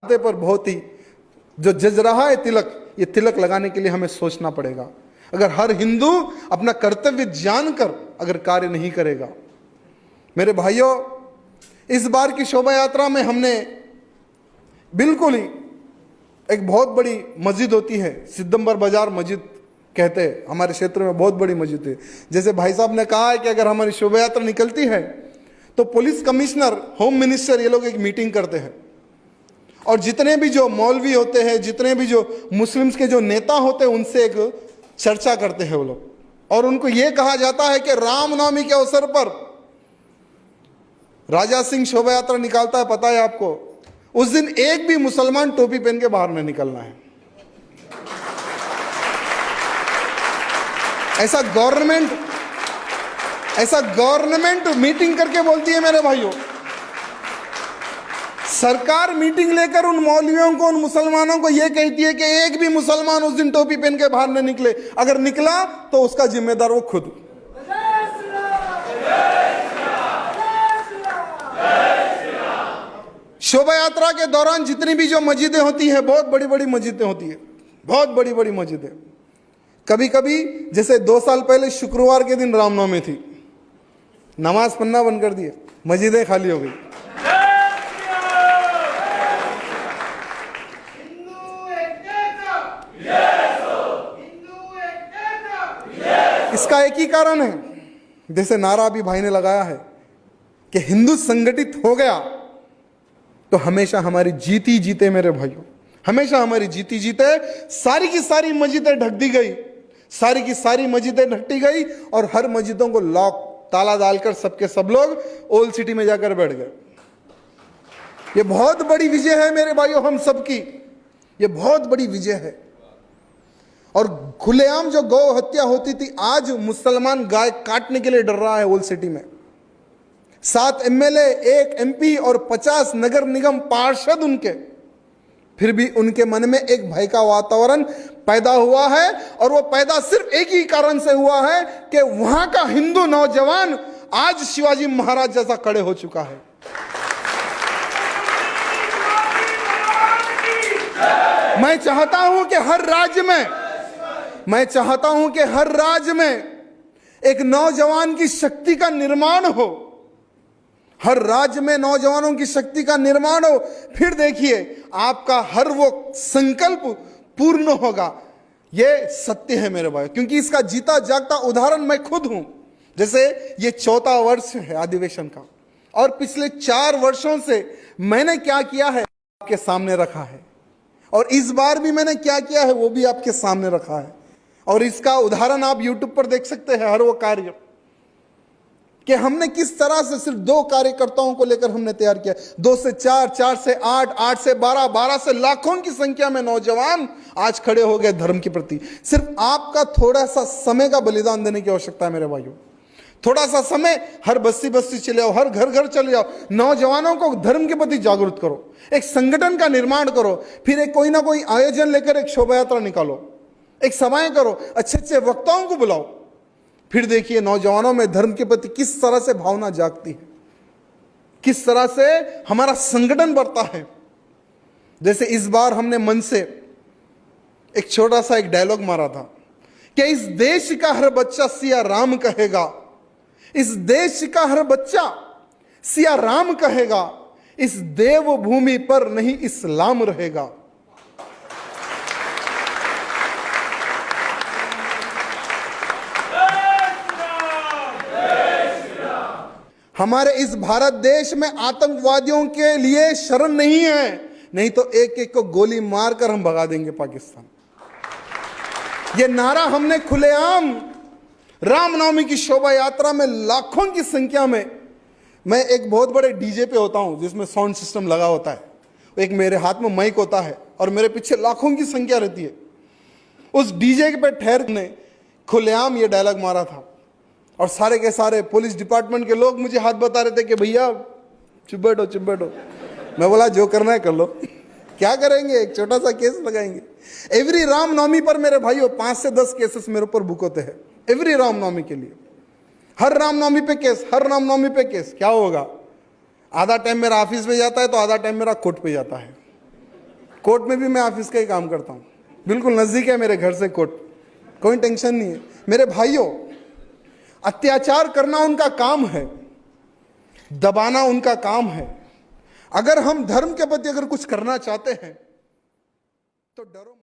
पर बहुत ही जो जज रहा है तिलक, ये तिलक लगाने के लिए हमें सोचना पड़ेगा। अगर हर हिंदू अपना कर्तव्य जानकर अगर कार्य नहीं करेगा। मेरे भाइयों, इस बार की शोभा यात्रा में हमने बिल्कुल ही एक बहुत बड़ी मस्जिद होती है, सिद्धंबर बाजार मस्जिद कहते हैं, हमारे क्षेत्र में बहुत बड़ी मस्जिद है। जैसे भाई साहब ने कहा है कि अगर हमारी शोभा यात्रा निकलती है तो पुलिस कमिश्नर, होम मिनिस्टर, ये लोग एक मीटिंग करते हैं और जितने भी जो मौलवी होते हैं, जितने भी जो मुस्लिम्स के जो नेता होते हैं, उनसे एक चर्चा करते हैं वो लोग। और उनको ये कहा जाता है कि रामनवमी के अवसर पर राजा सिंह शोभा यात्रा निकालता है, पता है आपको, उस दिन एक भी मुसलमान टोपी पहन के बाहर नहीं निकलना है। ऐसा गवर्नमेंट मीटिंग करके बोलती है। मेरे भाइयों, सरकार मीटिंग लेकर उन मौलवियों को, उन मुसलमानों को यह कहती है कि एक भी मुसलमान उस दिन टोपी पहन के बाहर न निकले। अगर निकला तो उसका जिम्मेदार वो खुद। शोभा यात्रा के दौरान जितनी भी जो मस्जिदें होती हैं, बहुत बड़ी बड़ी मस्जिदें होती है, बहुत बड़ी बड़ी मस्जिदें। कभी कभी जैसे 2 साल पहले शुक्रवार के दिन रामनवमी थी, नमाज पढ़ना बंद कर दिए, मस्जिदें खाली हो गई। इसका एक ही कारण है, जैसे नारा अभी भाई ने लगाया है कि हिंदू संगठित हो गया तो हमेशा हमारी जीती जीते। मेरे भाइयों, हमेशा हमारी जीती जीते। सारी की सारी मस्जिदें ढक दी गई, सारी की सारी मस्जिदें ढकती गई और हर मस्जिदों को लॉक, ताला डालकर सबके सब लोग ओल्ड सिटी में जाकर बैठ गए। ये बहुत बड़ी विजय है मेरे भाइयों, हम सबकी ये बहुत बड़ी विजय है। और खुलेआम जो गौ हत्या होती थी, आज मुसलमान गाय काटने के लिए डर रहा है ओल्ड सिटी में। 7 एमएलए, 1 एमपी और 50 नगर निगम पार्षद उनके, फिर भी उनके मन में एक भय का वातावरण पैदा हुआ है। और वो पैदा सिर्फ एक ही कारण से हुआ है कि वहां का हिंदू नौजवान आज शिवाजी महाराज जैसा खड़े हो चुका है। मैं चाहता हूं कि हर राज्य में एक नौजवान की शक्ति का निर्माण हो, हर राज्य में नौजवानों की शक्ति का निर्माण हो। फिर देखिए आपका हर वो संकल्प पूर्ण होगा। ये सत्य है मेरे भाई, क्योंकि इसका जीता जागता उदाहरण मैं खुद हूं। जैसे ये 4था वर्ष है अधिवेशन का, और पिछले 4 वर्षों से मैंने क्या किया है आपके सामने रखा है, और इस बार भी मैंने क्या किया है वो भी आपके सामने रखा है। और इसका उदाहरण आप YouTube पर देख सकते हैं, हर वो कार्य कि हमने किस तरह से सिर्फ 2 कार्यकर्ताओं को लेकर हमने तैयार किया। 2 से 4, 4 से 8, 8 से 12, 12 से लाखों की संख्या में नौजवान आज खड़े हो गए धर्म के प्रति। सिर्फ आपका थोड़ा सा समय का बलिदान देने की आवश्यकता है मेरे भाइयों। थोड़ा सा समय, हर बस्ती बस्ती चले जाओ, हर घर घर चले जाओ, नौजवानों को धर्म के प्रति जागरूक करो, एक संगठन का निर्माण करो, फिर एक कोई ना कोई आयोजन लेकर एक शोभा यात्रा निकालो, एक सभाएं करो, अच्छे अच्छे वक्ताओं को बुलाओ। फिर देखिए नौजवानों में धर्म के प्रति किस तरह से भावना जागती है, किस तरह से हमारा संगठन बढ़ता है। जैसे इस बार हमने मन से एक छोटा सा एक डायलॉग मारा था कि इस देश का हर बच्चा सिया राम कहेगा, इस देश का हर बच्चा सिया राम कहेगा, इस देवभूमि पर नहीं इस्लाम रहेगा। हमारे इस भारत देश में आतंकवादियों के लिए शरण नहीं है, नहीं तो एक एक को गोली मारकर हम भगा देंगे पाकिस्तान। ये नारा हमने खुलेआम रामनवमी की शोभा यात्रा में लाखों की संख्या में, मैं एक बहुत बड़े डीजे पे होता हूं जिसमें साउंड सिस्टम लगा होता है, एक मेरे हाथ में माइक होता है और मेरे पीछे लाखों की संख्या रहती है। उस डीजे पे ठहर ने खुलेआम ये डायलॉग मारा था और सारे के सारे पुलिस डिपार्टमेंट के लोग मुझे हाथ बता रहे थे कि भैया चुप बैठो चुप बैठो। मैं बोला जो करना है कर लो। क्या करेंगे, एक छोटा सा केस लगाएंगे। एवरी रामनवमी पर मेरे भाइयों 5 से 10 केसेस मेरे ऊपर बुक होते हैं, एवरी रामनवमी के लिए। हर रामनवमी पे केस, हर रामनवमी पे केस। क्या होगा, आधा टाइम मेरा ऑफिस पे जाता है तो आधा टाइम मेरा कोर्ट पे जाता है। कोर्ट में भी मैं ऑफिस का ही काम करता हूं, बिल्कुल नजदीक है मेरे घर से कोर्ट, कोई टेंशन नहीं है। मेरे भाइयों, अत्याचार करना उनका काम है, दबाना उनका काम है। अगर हम धर्म के प्रति अगर कुछ करना चाहते हैं तो डरो।